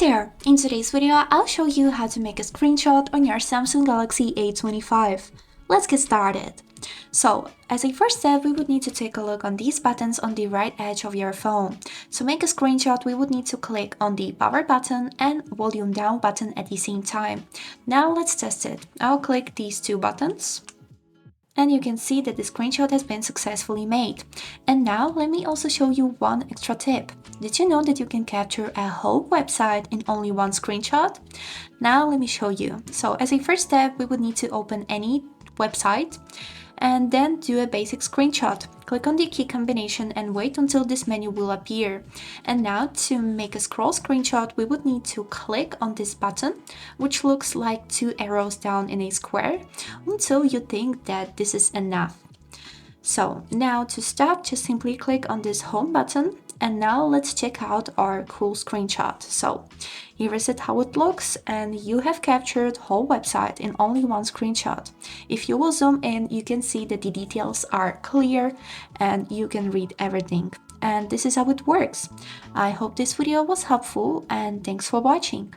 there! In today's video, I'll show you how to make a screenshot on your Samsung Galaxy A25. Let's get started. So, as a first step, we would need to take a look on these buttons on the right edge of your phone. To make a screenshot, we would need to click on the power button and volume down button at the same time. Now let's test it. I'll click these two buttons. And you can see that the screenshot has been successfully made. And now let me also show you one extra tip. Did you know that you can capture a whole website in only one screenshot? Now let me show you. So as a first step, we would need to open any website and then do a basic screenshot. Click on the key combination and wait until this menu will appear. And now to make a scroll screenshot, we would need to click on this button, which looks like two arrows down in a square, until you think that this is enough. So now to start, just simply click on this home button. And now let's check out our cool screenshot. So here is it how it looks, and you have captured whole website in only one screenshot. If you will zoom in, you can see that the details are clear and you can read everything. And this is how it works. I hope this video was helpful and thanks for watching.